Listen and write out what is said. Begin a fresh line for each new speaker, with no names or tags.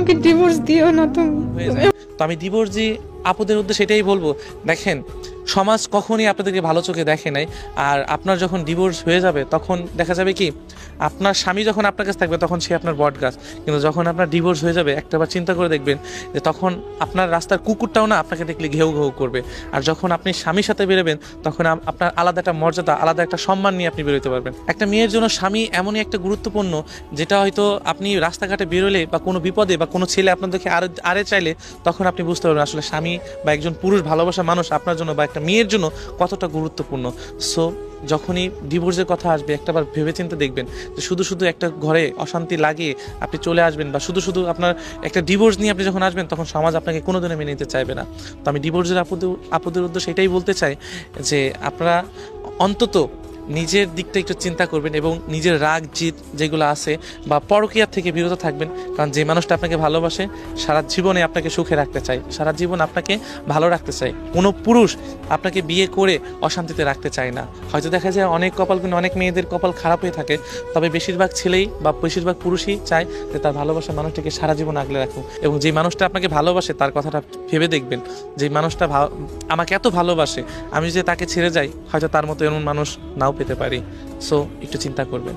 আমাকে ডিভোর্স দিও না তুমি।
তো আমি ডিভোর্সি আপুদের উদ্দেশ্যে সেটাই বলবো, দেখেন সমাজ কখনই আপনাদেরকে ভালো চোখে দেখে নাই। আর আপনার যখন ডিভোর্স হয়ে যাবে তখন দেখা যাবে কি, আপনার স্বামী যখন আপনার কাছে থাকবে তখন সে আপনার বট গাছ, কিন্তু যখন আপনার ডিভোর্স হয়ে যাবে একটাবার চিন্তা করে দেখবেন যে তখন আপনার রাস্তার কুকুরটাও না আপনাকে দেখলে ঘেউ ঘেউ করবে। আর যখন আপনি স্বামীর সাথে বেরোবেন তখন আপনার আলাদা একটা মর্যাদা, আলাদা একটা সম্মান নিয়ে আপনি বেরোতে পারবেন। একটা মেয়ের জন্য স্বামী এমনই একটা গুরুত্বপূর্ণ, যেটা হয়তো আপনি রাস্তাঘাটে বেরোলে বা কোনো বিপদে বা কোনো ছেলে আপনার দেখে আরে চাইলে তখন আপনি বুঝতে পারবেন আসলে স্বামী বা একজন পুরুষ ভালোবাসা মানুষ আপনার জন্য বা একটা মেয়ের জন্য কতটা গুরুত্বপূর্ণ। সো যখনই ডিভোর্সের কথা আসবে একটাবার ভেবেচিন্তে দেখবেন যে শুধু শুধু একটা ঘরে অশান্তি লাগিয়ে আপনি চলে আসবেন, বা শুধু শুধু আপনার একটা ডিভোর্স নিয়ে আপনি যখন আসবেন তখন সমাজ আপনাকে কোনোদিনও মেনে নিতে চাইবে না। তো আমি ডিভোর্সের আপুদের উদ্দেশ্যে এটাই বলতে চাই যে আপনারা অন্তত নিজের দিকটা একটু চিন্তা করবেন এবং নিজের রাগ জিদ যেগুলো আছে বা পরকীয়ার থেকে বিরত থাকবেন। কারণ যে মানুষটা আপনাকে ভালোবাসে সারা জীবনে আপনাকে সুখে রাখতে চায়, সারা জীবন আপনাকে ভালো রাখতে চায়। কোনো পুরুষ আপনাকে বিয়ে করে অশান্তিতে রাখতে চায় না। হয়তো দেখা যায় অনেক কপাল, কিন্তু অনেক মেয়েদের কপাল খারাপ হয়ে থাকে, তবে বেশিরভাগ ছেলেই বা বেশিরভাগ পুরুষই চায় যে তার ভালোবাসার মানুষটাকে সারা জীবন আগলে রাখুক। এবং যে মানুষটা আপনাকে ভালোবাসে তার কথাটা ভেবে দেখবেন, যে মানুষটা আমাকে এত ভালোবাসে, আমি যে তাকে ছেড়ে যাই হয়তো তার মতো এমন মানুষ নাও পেতে পারি। সো একটু চিন্তা করবেন।